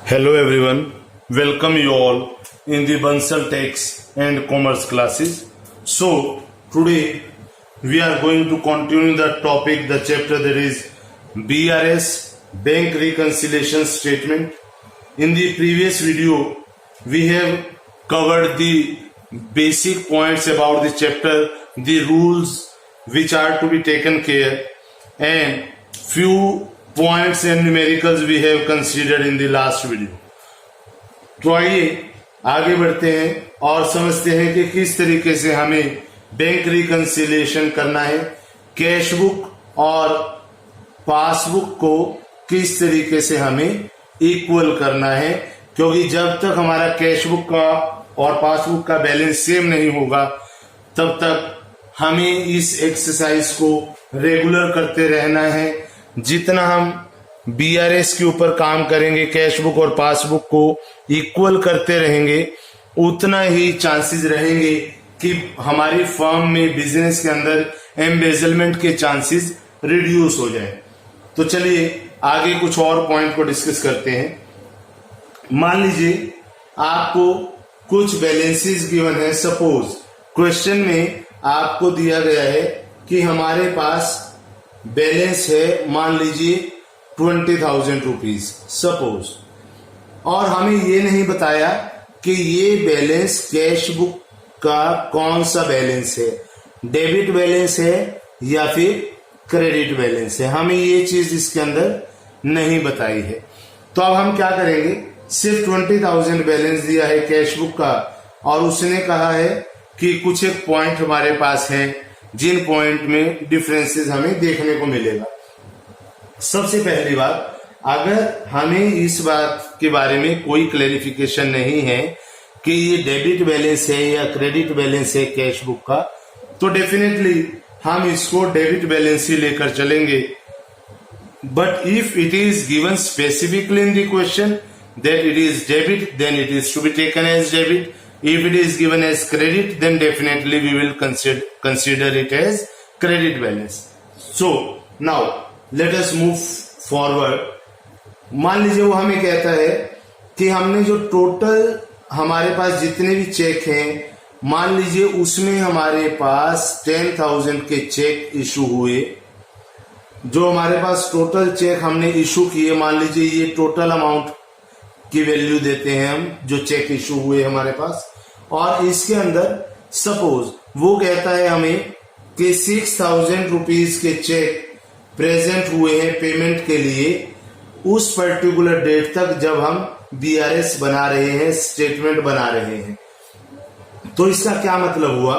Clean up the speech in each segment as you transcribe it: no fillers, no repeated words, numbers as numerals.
Hello everyone, welcome you all in the Bansal Tax and Commerce classes. So today we are going to continue the topic, the chapter that is BRS, Bank Reconciliation Statement. In the previous video we have covered the basic points about the chapter, the rules which are to be taken care, and few points and numericals we have considered in the last video. तो आइए आगे बढ़ते हैं और समझते हैं कि किस तरीके से हमें बैंक रिकंसिलिएशन करना है, कैश बुक और पासबुक को किस तरीके से हमें इक्वल करना है, क्योंकि जब तक हमारा कैश बुक का और पासबुक का बैलेंस सेम नहीं होगा तब तक हमें इस एक्सरसाइज को रेगुलर करते रहना है. जितना हम बीआरएस के ऊपर काम करेंगे, कैश बुक और पासबुक को इक्वल करते रहेंगे, उतना ही चांसेस रहेंगे कि हमारी फर्म में बिजनेस के अंदर एम्बेजलमेंट के चांसेस रिड्यूस हो जाए. तो चलिए आगे कुछ और पॉइंट को डिस्कस करते हैं. मान लीजिए आपको कुछ बैलेंसेस गिवन है. सपोज क्वेश्चन में आपको दिया गया है कि हमारे पास बैलेंस है मान लीजिए 20,000 रुपीज सपोज, और हमें ये नहीं बताया कि ये बैलेंस कैश बुक का कौन सा बैलेंस है, डेबिट बैलेंस है या फिर क्रेडिट बैलेंस है. हमें ये चीज इसके अंदर नहीं बताई है. तो अब हम क्या करेंगे, सिर्फ 20,000 बैलेंस दिया है कैश बुक का और उसने कहा है कि कुछ एक पॉइंट हमारे पास है जिन पॉइंट में डिफरेंसेस हमें देखने को मिलेगा. सबसे पहली बात, अगर हमें इस बात के बारे में कोई क्लैरिफिकेशन नहीं है कि ये डेबिट बैलेंस है या क्रेडिट बैलेंस है कैश बुक का, तो डेफिनेटली हम इसको डेबिट बैलेंस ही लेकर चलेंगे. But if it is given specifically in the question that it is debit, then it is to be taken as debit. If it is given as credit, then definitely we will consider it as credit balance. So now let us move forward. मान लीजिए वो हमें कहता है कि हमने जो total हमारे पास जितने भी चेक हैं, मान लीजिए उसमें हमारे पास 10,000 के चेक इशू हुए. जो हमारे पास टोटल चेक हमने इशू किए, मान लीजिए ये टोटल अमाउंट की वैल्यू देते हैं हम जो चेक इशू हुए हमारे पास, और इसके अंदर सपोज वो कहता है हमें कि 6,000 रुपीज के चेक प्रेजेंट हुए हैं पेमेंट के लिए उस पर्टिकुलर डेट तक जब हम बीआरएस बना रहे हैं, स्टेटमेंट बना रहे हैं. तो इसका क्या मतलब हुआ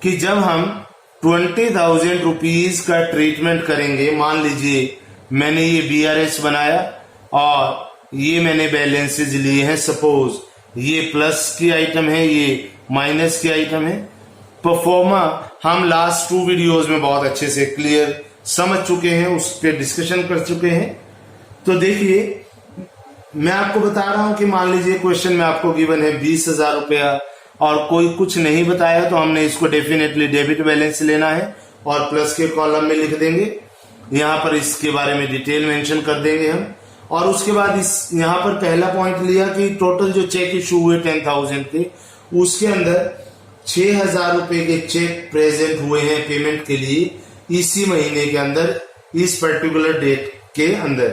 कि जब हम 20,000 रुपीज का ट्रीटमेंट करेंगे, मान लीजिए मैंने ये बीआरएस बनाया और ये मैंने बैलेंसेज लिए हैं, सपोज ये प्लस की आइटम है, ये माइनस की आइटम है. परफॉर्मा हम लास्ट 2 वीडियोस में बहुत अच्छे से क्लियर समझ चुके हैं, उस पर डिस्कशन कर चुके हैं. तो देखिए मैं आपको बता रहा हूं कि मान लीजिए क्वेश्चन में आपको गिवन है 20,000 रुपया और कोई कुछ नहीं बताया, तो हमने इसको डेफिनेटली डेबिट बैलेंस लेना है और प्लस के कॉलम में लिख देंगे. यहां पर इसके बारे में डिटेल मेंशन कर देंगे हम. और उसके बाद इस यहाँ पर पहला पॉइंट लिया कि टोटल जो चेक इशू हुए 10,000 के, उसके अंदर 6,000 रुपए के चेक प्रेजेंट हुए हैं पेमेंट के लिए इसी महीने के अंदर, इस पर्टिकुलर डेट के अंदर.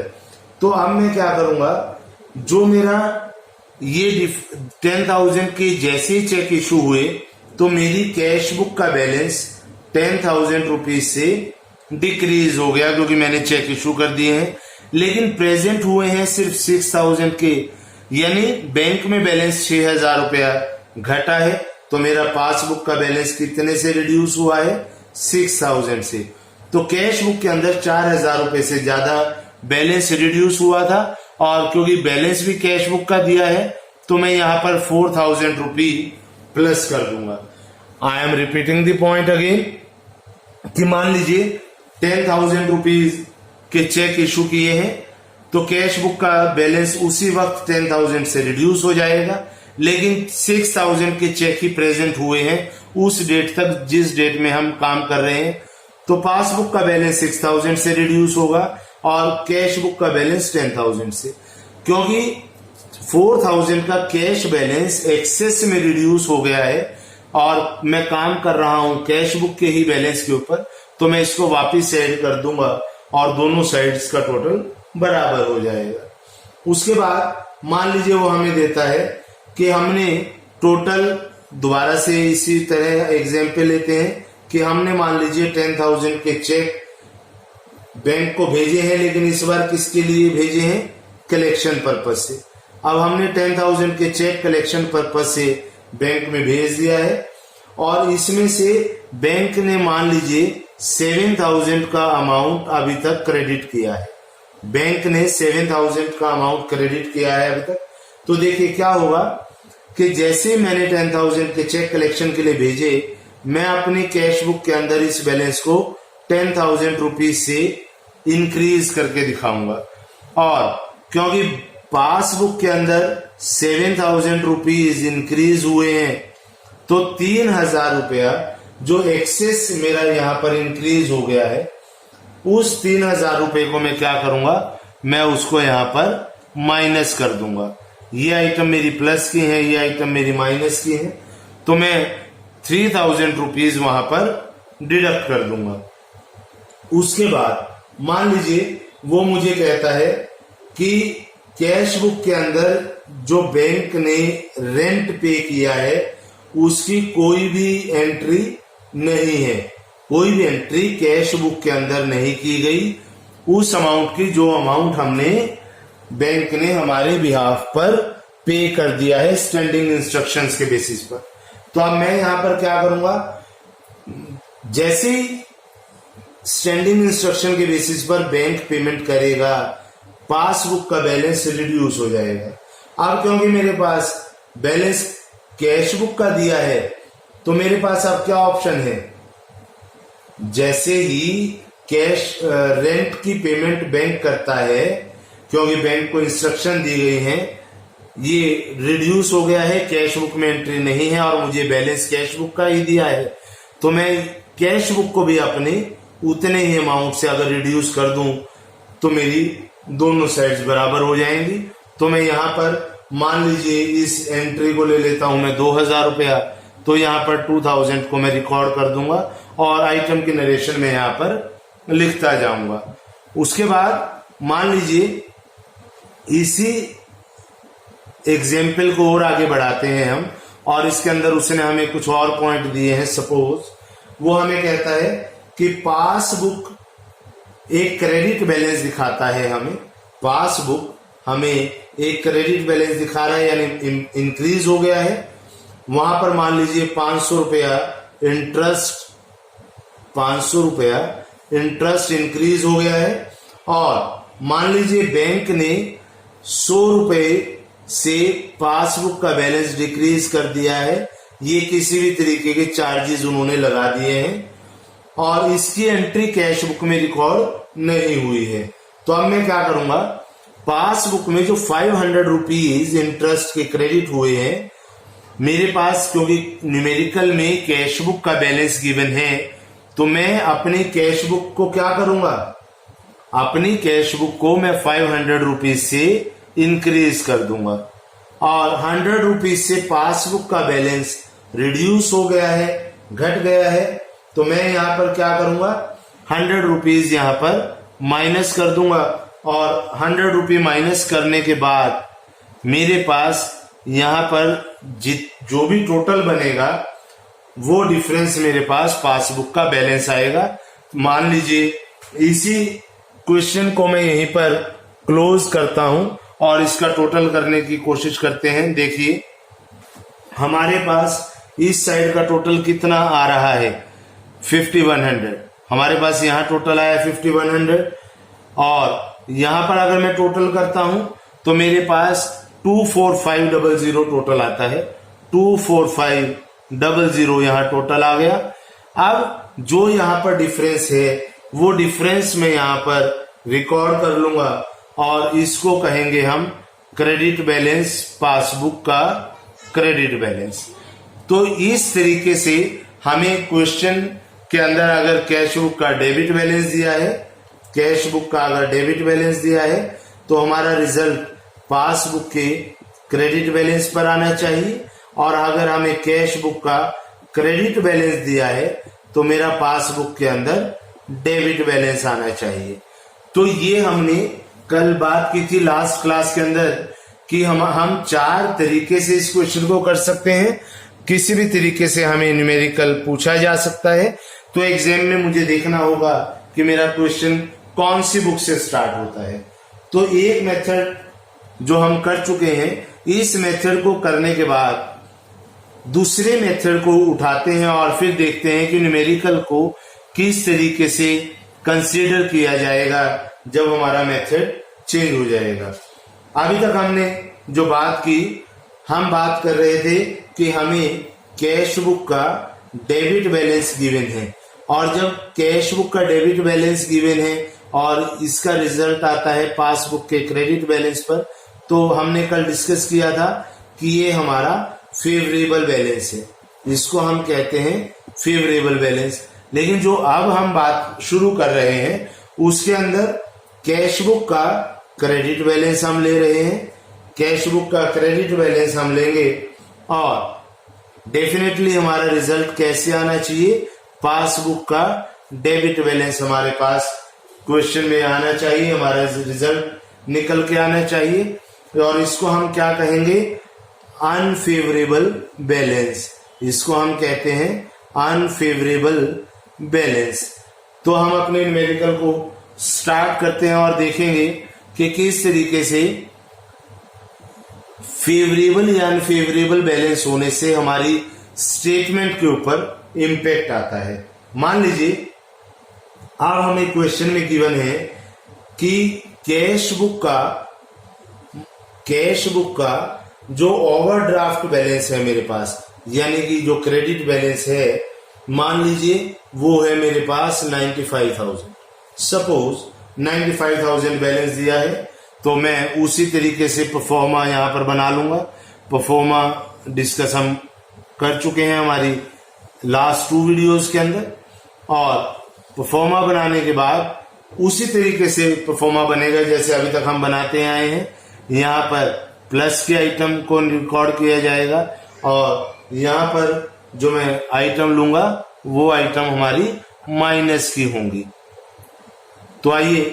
तो अब मैं क्या करूंगा, जो मेरा ये 10,000 के जैसे ही चेक इशू हुए तो मेरी कैश बुक का बैलेंस 10,000 रुपीज से डिक्रीज हो गया क्योंकि मैंने चेक इशू कर दिए हैं. लेकिन प्रेजेंट हुए हैं सिर्फ 6,000 के, यानी बैंक में बैलेंस 6,000 रुपया घटा है. तो मेरा पासबुक का बैलेंस कितने से रिड्यूस हुआ है, 6,000 से. तो कैश बुक के अंदर 4,000 रुपए से ज्यादा बैलेंस रिड्यूस हुआ था, और क्योंकि बैलेंस भी कैश बुक का दिया है तो मैं यहां पर 4,000 रुपी प्लस कर दूंगा. I am repeating the point again कि मान लीजिए 10,000 रुपीज के चेक इशू किए हैं तो कैश बुक का बैलेंस उसी वक्त 10,000 से रिड्यूस हो जाएगा, लेकिन 6,000 के चेक ही प्रेजेंट हुए हैं उस डेट तक जिस डेट में हम काम कर रहे हैं. तो पासबुक का बैलेंस 6,000 से रिड्यूस होगा और कैश बुक का बैलेंस 10,000 से, क्योंकि 4000 का कैश बैलेंस एक्सेस में रिड्यूस हो गया है और मैं काम कर रहा हूं कैश बुक के ही बैलेंस के ऊपर, तो मैं इसको वापस ऐड कर दूंगा और दोनों साइड्स का टोटल बराबर हो जाएगा। उसके बाद मान लीजिए वो हमें देता है कि हमने टोटल, दोबारा से इसी तरह एग्जाम्पल लेते हैं कि हमने मान लीजिए 10,000 के चेक बैंक को भेजे हैं, लेकिन इस बार किसके लिए भेजे हैं? कलेक्शन पर्पज से। अब हमने 10,000 के चेक कलेक्शन पर्पज से बैंक में भेज दिया है और इसमें से बैंक ने मान लीजिए 7,000 का अमाउंट अभी तक क्रेडिट किया है। बैंक ने 7,000 का अमाउंट क्रेडिट किया है अभी तक। तो देखिए क्या होगा कि जैसे मैंने 10,000 के चेक कलेक्शन के लिए भेजे, मैं अपनी कैश बुक के अंदर इस बैलेंस को 10,000 रुपीज से इंक्रीज करके दिखाऊंगा। और क्योंकि पासबुक के अंदर 7,000 रुपीज इंक्रीज हुए हैं, तो 3,000 रुपया जो एक्सेस मेरा यहाँ पर इंक्रीज हो गया है, उस 3,000 रुपए को मैं क्या करूंगा? मैं उसको यहाँ पर माइनस कर दूंगा। ये आइटम मेरी प्लस की है, ये आइटम मेरी माइनस की है, तो मैं 3,000 रुपीज वहां पर डिडक्ट कर दूंगा। उसके बाद मान लीजिए वो मुझे कहता है कि कैश बुक के अंदर जो बैंक ने रेंट पे किया है उसकी कोई भी एंट्री नहीं है, कोई भी एंट्री कैश बुक के अंदर नहीं की गई उस अमाउंट की जो अमाउंट हमने बैंक ने हमारे बिहाफ पर पे कर दिया है स्टैंडिंग इंस्ट्रक्शंस के बेसिस पर। तो अब मैं यहां पर क्या करूंगा? जैसे स्टैंडिंग इंस्ट्रक्शन के बेसिस पर बैंक पेमेंट करेगा, पासबुक का बैलेंस रिड्यूस हो जाएगा। अब क्योंकि मेरे पास बैलेंस कैश बुक का दिया है, तो मेरे पास अब क्या ऑप्शन है? जैसे ही कैश रेंट की पेमेंट बैंक करता है, क्योंकि बैंक को इंस्ट्रक्शन दी गई है, ये रिड्यूस हो गया है, कैश बुक में एंट्री नहीं है और मुझे बैलेंस कैश बुक का ही दिया है, तो मैं कैश बुक को भी अपने उतने ही अमाउंट से अगर रिड्यूस कर दूं तो मेरी दोनों साइड्स बराबर हो जाएंगी। तो मैं यहाँ पर मान लीजिए इस एंट्री को ले लेता हूं मैं 2,000 रुपया, तो यहाँ पर 2,000 को मैं रिकॉर्ड कर दूंगा और आइटम की नरेशन में यहाँ पर लिखता जाऊंगा। उसके बाद मान लीजिए इसी एग्जाम्पल को और आगे बढ़ाते हैं हम, और इसके अंदर उसने हमें कुछ और पॉइंट दिए हैं। सपोज वो हमें कहता है कि पासबुक एक क्रेडिट बैलेंस दिखाता है हमें, पासबुक हमें एक क्रेडिट बैलेंस दिखा रहा है, यानी इंक्रीज हो गया है। वहां पर मान लीजिए 500 रुपया इंटरेस्ट, 500 रुपया इंटरेस्ट इंक्रीज हो गया है, और मान लीजिए बैंक ने 100 रुपए से पासबुक का बैलेंस डिक्रीज कर दिया है। ये किसी भी तरीके के चार्जेस उन्होंने लगा दिए हैं और इसकी एंट्री कैश बुक में रिकॉर्ड नहीं हुई है। तो अब मैं क्या करूंगा? पासबुक में जो 500 रुपीज इंटरेस्ट के क्रेडिट हुए हैं मेरे पास, क्योंकि न्यूमेरिकल में कैश बुक का बैलेंस गिवन है, तो मैं अपनी कैश बुक को क्या करूंगा? अपनी कैश बुक को मैं 500 रुपीज से इंक्रीज कर दूंगा और 100 रुपीज से पासबुक का बैलेंस रिड्यूस हो गया है, घट गया है, तो मैं यहां पर क्या करूंगा? 100 रुपीज यहां पर माइनस कर दूंगा और 100 रुपये माइनस करने के बाद मेरे पास यहां पर जो भी टोटल बनेगा वो डिफरेंस मेरे पास पासबुक का बैलेंस आएगा। मान लीजिए इसी क्वेश्चन को मैं यहीं पर क्लोज करता हूं और इसका टोटल करने की कोशिश करते हैं। देखिए हमारे पास इस साइड का टोटल कितना आ रहा है? 5100। हमारे पास यहाँ टोटल आया 5100 और यहाँ पर अगर मैं टोटल करता हूं तो मेरे पास 24500 टोटल आता है। 24500 यहाँ टोटल आ गया। अब जो यहाँ पर डिफरेंस है वो डिफरेंस मैं यहाँ पर रिकॉर्ड कर लूंगा और इसको कहेंगे हम क्रेडिट बैलेंस, पासबुक का क्रेडिट बैलेंस। तो इस तरीके से हमें क्वेश्चन के अंदर अगर कैश बुक का डेबिट बैलेंस दिया है, कैश बुक का अगर डेबिट बैलेंस दिया है, तो हमारा रिजल्ट पासबुक के क्रेडिट बैलेंस पर आना चाहिए, और अगर हमें कैश बुक का क्रेडिट बैलेंस दिया है तो मेरा पासबुक के अंदर डेबिट बैलेंस आना चाहिए। तो ये हमने कल बात की थी लास्ट क्लास के अंदर कि हम 4 तरीके से इस क्वेश्चन को कर सकते हैं। किसी भी तरीके से हमें न्यूमेरिकल पूछा जा सकता है, तो एग्जाम में मुझे देखना होगा कि मेरा क्वेश्चन कौन सी बुक से स्टार्ट होता है। तो एक मेथड जो हम कर चुके हैं, इस मेथड को करने के बाद दूसरे मेथड को उठाते हैं और फिर देखते हैं कि न्यूमेरिकल को किस तरीके से कंसीडर किया जाएगा जब हमारा मेथड चेंज हो जाएगा। अभी तक हमने जो बात की, हम बात कर रहे थे कि हमें कैश बुक का डेबिट बैलेंस गिवन है, और जब कैश बुक का डेबिट बैलेंस गिवन है और इसका रिजल्ट आता है पासबुक के क्रेडिट बैलेंस पर, तो हमने कल डिस्कस किया था कि ये हमारा फेवरेबल बैलेंस है, इसको हम कहते हैं फेवरेबल बैलेंस। लेकिन जो अब हम बात शुरू कर रहे हैं उसके अंदर कैश बुक का क्रेडिट बैलेंस हम ले रहे हैं, कैश बुक का क्रेडिट बैलेंस हम लेंगे, और डेफिनेटली हमारा रिजल्ट कैसे आना चाहिए, पासबुक का डेबिट बैलेंस हमारे पास क्वेश्चन में आना चाहिए, हमारा रिजल्ट निकल के आना चाहिए, और इसको हम क्या कहेंगे, अनफेवरेबल बैलेंस, इसको हम कहते हैं अनफेवरेबल बैलेंस। तो हम अपने न्यूमेरिकल को स्टार्ट करते हैं और देखेंगे कि किस तरीके से फेवरेबल या अनफेवरेबल बैलेंस होने से हमारी स्टेटमेंट के ऊपर इम्पैक्ट आता है। मान लीजिए अब हमें क्वेश्चन में गिवन है कि कैश बुक का जो ओवरड्राफ्ट बैलेंस है मेरे पास, यानी कि जो क्रेडिट बैलेंस है, मान लीजिए वो है मेरे पास 95,000। सपोज 95,000 बैलेंस दिया है, तो मैं उसी तरीके से परफॉर्मा यहां पर बना लूंगा। परफॉर्मा डिस्कस हम कर चुके हैं हमारी लास्ट 2 वीडियोस के अंदर, और परफॉर्मा बनाने के बाद उसी तरीके से परफॉर्मा बनेगा जैसे अभी तक हम बनाते आए हैं। यहाँ पर प्लस के आइटम को रिकॉर्ड किया जाएगा, और यहाँ पर जो मैं आइटम लूंगा वो आइटम हमारी माइनस की होंगी। तो आइए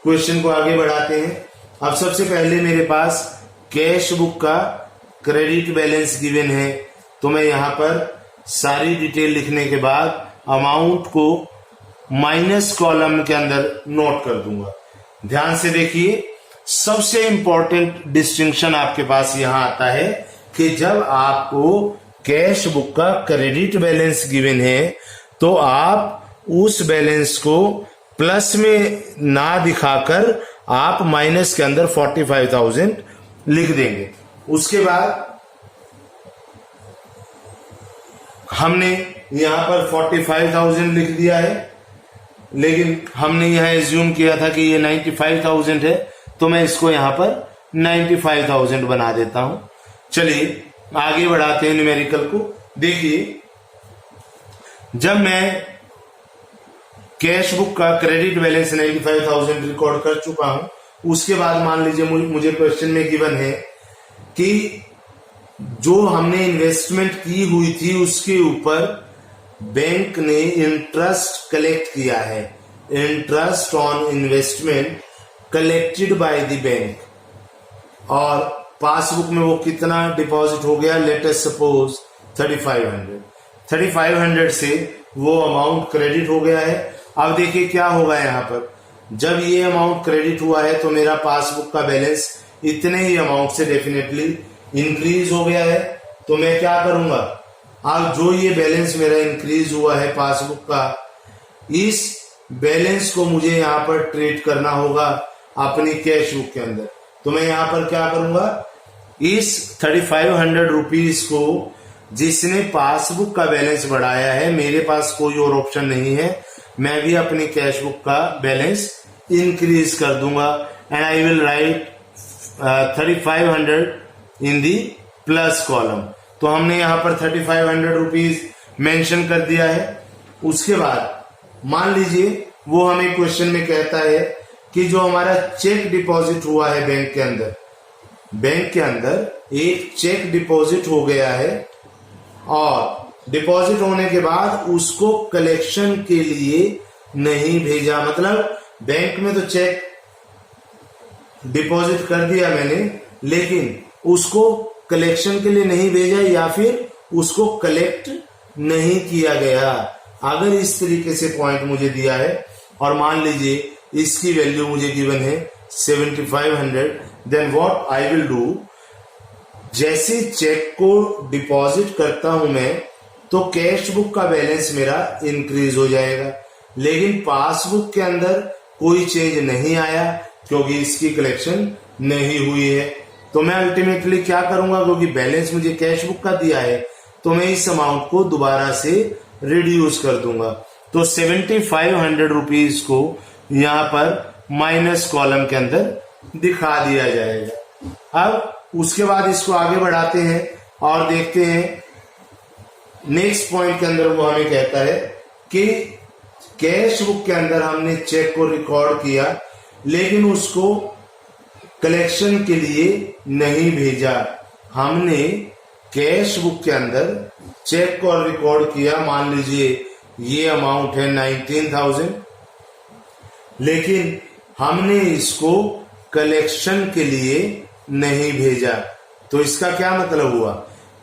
क्वेश्चन को आगे बढ़ाते हैं। अब सबसे पहले मेरे पास कैश बुक का क्रेडिट बैलेंस गिवन है, तो मैं यहाँ पर सारी डिटेल लिखने के बाद अमाउंट को माइनस कॉलम के अंदर नोट कर दूंगा। ध्यान से देखिए, सबसे इंपॉर्टेंट डिस्टिंक्शन आपके पास यहां आता है कि जब आपको कैश बुक का क्रेडिट बैलेंस गिवन है तो आप उस बैलेंस को प्लस में ना दिखाकर आप माइनस के अंदर 45,000 लिख देंगे। उसके बाद हमने यहां पर 45,000 लिख दिया है, लेकिन हमने यहां एज्यूम किया था कि ये 95,000 है, तो मैं इसको यहां पर 95,000 बना देता हूं। चलिए आगे बढ़ाते हैं न्यूमेरिकल को। देखिए, जब मैं कैश बुक का क्रेडिट बैलेंस 95,000 रिकॉर्ड कर चुका हूं, उसके बाद मान लीजिए मुझे क्वेश्चन में गिवन है कि जो हमने इन्वेस्टमेंट की हुई थी उसके ऊपर बैंक ने इंटरेस्ट कलेक्ट किया है, interest on investment collected by the bank, और पासबुक में वो कितना डिपॉजिट हो गया, लेट अस सपोज 3500 से वो अमाउंट क्रेडिट हो गया है। अब देखिए क्या होगा यहाँ पर, जब ये अमाउंट क्रेडिट हुआ है तो मेरा पासबुक का बैलेंस इतने ही अमाउंट से डेफिनेटली इंक्रीज हो गया है। तो मैं क्या करूंगा, अब जो ये बैलेंस मेरा इंक्रीज हुआ है पासबुक का, इस बैलेंस को मुझे यहाँ पर ट्रीट करना होगा अपनी कैश बुक के अंदर। तो मैं यहाँ पर क्या करूंगा, इस 3500 रुपीज को जिसने पासबुक का बैलेंस बढ़ाया है, मेरे पास कोई और ऑप्शन नहीं है, मैं भी अपनी कैश बुक का बैलेंस इंक्रीज कर दूंगा, and I will write 3500 in the plus column. तो हमने यहाँ पर 3500 रुपीज मेंशन कर दिया है। उसके बाद मान लीजिए वो हमें क्वेश्चन में कहता है कि जो हमारा चेक डिपॉजिट हुआ है बैंक के अंदर, बैंक के अंदर एक चेक डिपॉजिट हो गया है और डिपॉजिट होने के बाद उसको कलेक्शन के लिए नहीं भेजा, मतलब बैंक में तो चेक डिपॉजिट कर दिया मैंने, लेकिन उसको कलेक्शन के लिए नहीं भेजा या फिर उसको कलेक्ट नहीं किया गया। अगर इस तरीके से पॉइंट मुझे दिया है और मान लीजिए इसकी वैल्यू मुझे गिवन है 7500, then what I will do, जैसे चेक को डिपॉजिट करता हूं मैं तो कैश बुक का बैलेंस मेरा इंक्रीज हो जाएगा, लेकिन पासबुक के अंदर कोई चेंज नहीं आया क्योंकि इसकी कलेक्शन नहीं हुई है। तो मैं अल्टीमेटली क्या करूंगा, क्योंकि बैलेंस मुझे कैश बुक का दिया है तो मैं इस अमाउंट को दोबारा से रिड्यूस कर दूंगा। तो 7500 रुपीज को यहाँ पर माइनस कॉलम के अंदर दिखा दिया जाएगा। अब उसके बाद इसको आगे बढ़ाते हैं और देखते हैं नेक्स्ट पॉइंट के अंदर वो हमें कहता है कि कैश बुक के अंदर हमने चेक को रिकॉर्ड किया लेकिन उसको कलेक्शन के लिए नहीं भेजा। हमने कैश बुक के अंदर चेक को रिकॉर्ड किया, मान लीजिए ये अमाउंट है 19,000, लेकिन हमने इसको कलेक्शन के लिए नहीं भेजा। तो इसका क्या मतलब हुआ,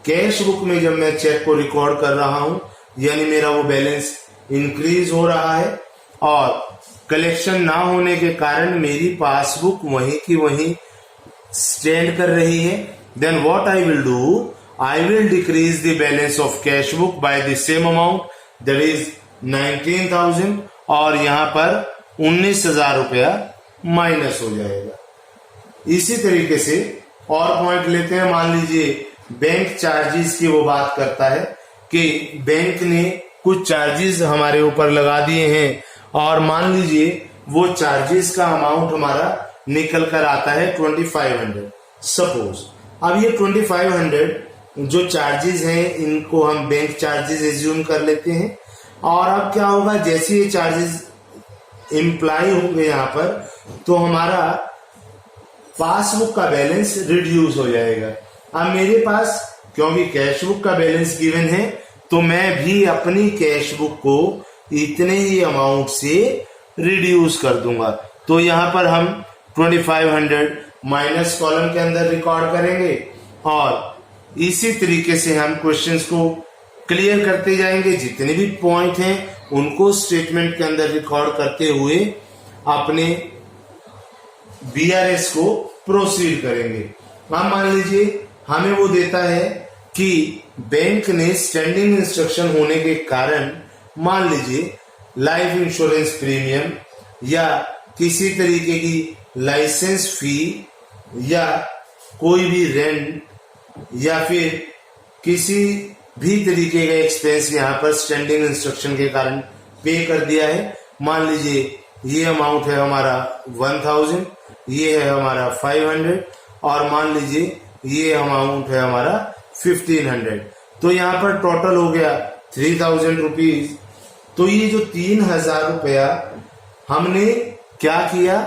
कैश बुक में जब मैं चेक को रिकॉर्ड कर रहा हूं यानी मेरा वो बैलेंस इंक्रीज हो रहा है और कलेक्शन ना होने के कारण मेरी पासबुक वहीं की वहीं स्टैंड कर रही है। Then what I will do, I will decrease the balance of cash book by the same amount, that is 19,000 और यहां पर 19,000 रुपया माइनस हो जाएगा। इसी तरीके से और पॉइंट लेते हैं, मान लीजिए बैंक चार्जेस की वो बात करता है कि बैंक ने कुछ चार्जेस हमारे ऊपर लगा दिए हैं और मान लीजिए वो चार्जेस का अमाउंट हमारा निकल कर आता है 2500 सपोज। अब ये 2500 जो चार्जेस हैं इनको हम बैंक चार्जेस एज्यूम कर लेते हैं और अब क्या होगा, जैसे ये चार्जेस इम्प्लाई होंगे यहाँ पर तो हमारा पासबुक का बैलेंस रिड्यूस हो जाएगा। अब मेरे पास क्योंकि कैश बुक का बैलेंस गिवन है तो मैं भी अपनी कैश बुक को इतने ही अमाउंट से रिड्यूस कर दूंगा। तो यहां पर हम 2500 माइनस कॉलम के अंदर रिकॉर्ड करेंगे और इसी तरीके से हम क्वेश्चंस को क्लियर करते जाएंगे। जितने भी पॉइंट हैं उनको स्टेटमेंट के अंदर रिकॉर्ड करते हुए अपने बीआरएस को प्रोसीड करेंगे। अब मान लीजिए हमें वो देता है कि बैंक ने स्टैंडिंग इंस्ट्रक्शन होने के कारण मान लीजिए लाइफ इंश्योरेंस प्रीमियम या किसी तरीके की लाइसेंस फी या कोई भी रेंट या फिर किसी भी तरीके का एक्सपेंस यहाँ पर स्टैंडिंग इंस्ट्रक्शन के कारण पे कर दिया है। मान लीजिए ये अमाउंट है हमारा 1000, ये है हमारा 500 और मान लीजिए ये अमाउंट है हमारा 1500। तो यहाँ पर टोटल हो गया 3000 रुपीज। तो ये जो 3000 रुपया हमने क्या किया,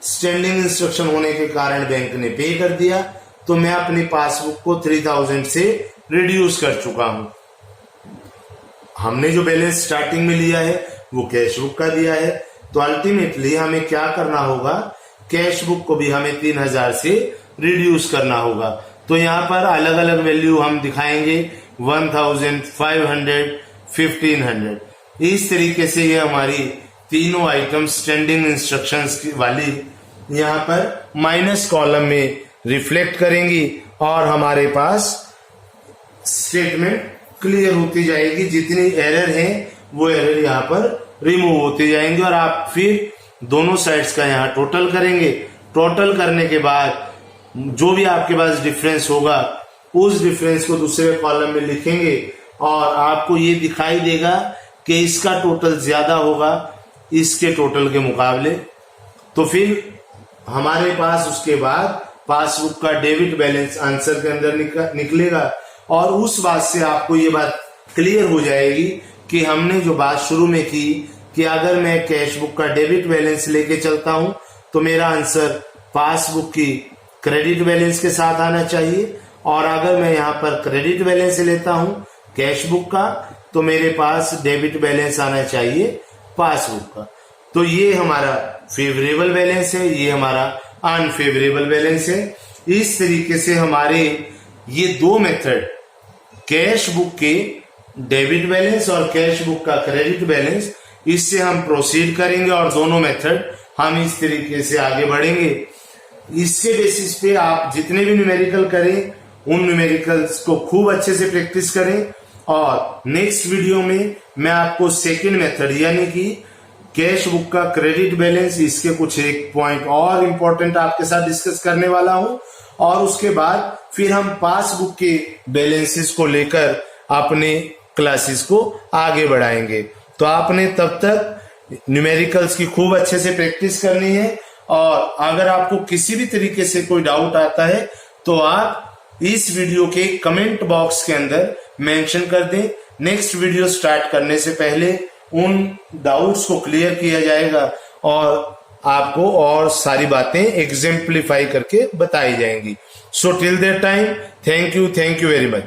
स्टैंडिंग इंस्ट्रक्शन होने के कारण बैंक ने पे कर दिया तो मैं अपनी पासबुक को 3000 से रिड्यूस कर चुका हूं। हमने जो बैलेंस स्टार्टिंग में लिया है वो कैश बुक का दिया है तो अल्टीमेटली हमें क्या करना होगा, कैश बुक को भी हमें 3000 से रिड्यूस करना होगा। तो यहाँ पर अलग अलग वैल्यू हम दिखाएंगे 1000, 500, 1500। इस तरीके से ये हमारी तीनों आइटम स्टैंडिंग इंस्ट्रक्शंस वाली यहाँ पर माइनस कॉलम में रिफ्लेक्ट करेंगी और हमारे पास स्टेटमेंट क्लियर होती जाएगी। जितनी एरर है वो एरर यहाँ पर रिमूव होते जाएंगे और आप फिर दोनों साइड्स का यहाँ टोटल करेंगे। टोटल करने के बाद जो भी आपके पास डिफरेंस होगा उस डिफरेंस को दूसरे कॉलम में लिखेंगे और आपको ये दिखाई देगा कि इसका टोटल ज्यादा होगा इसके टोटल के मुकाबले। तो फिर हमारे पास उसके बाद पासबुक का डेबिट बैलेंस आंसर के अंदर निकलेगा और उस बात से आपको ये बात क्लियर हो जाएगी कि हमने जो बात शुरू में की कि अगर मैं कैश बुक का डेबिट बैलेंस लेके चलता हूं तो मेरा आंसर पासबुक की क्रेडिट बैलेंस के साथ आना चाहिए। और अगर मैं यहाँ पर क्रेडिट बैलेंस लेता हूं कैश बुक का, तो मेरे पास डेबिट बैलेंस आना चाहिए पासबुक का। तो ये हमारा फेवरेबल बैलेंस है, ये हमारा अनफेवरेबल बैलेंस है। इस तरीके से हमारे ये दो मेथड, कैश बुक के डेबिट बैलेंस और कैश बुक का क्रेडिट बैलेंस, इससे हम प्रोसीड करेंगे और दोनों मेथड हम इस तरीके से आगे बढ़ेंगे। इसके बेसिस पे आप जितने भी न्यूमेरिकल करें उन न्यूमेरिकल्स को खूब अच्छे से प्रैक्टिस करें। और नेक्स्ट वीडियो में मैं आपको सेकंड मेथड यानी कि कैश बुक का क्रेडिट बैलेंस, इसके कुछ एक पॉइंट और इम्पोर्टेंट आपके साथ डिस्कस करने वाला हूं। और उसके बाद फिर हम पासबुक के बैलेंसेस को लेकर अपने क्लासेस को आगे बढ़ाएंगे। तो आपने तब तक न्यूमेरिकल्स की खूब अच्छे से प्रैक्टिस करनी है। और अगर आपको किसी भी तरीके से कोई डाउट आता है तो आप इस वीडियो के कमेंट बॉक्स के अंदर मेंशन कर दें। नेक्स्ट वीडियो स्टार्ट करने से पहले उन डाउट्स को क्लियर किया जाएगा और आपको और सारी बातें एग्जाम्पलीफाई करके बताई जाएंगी। So till that time, thank you very much.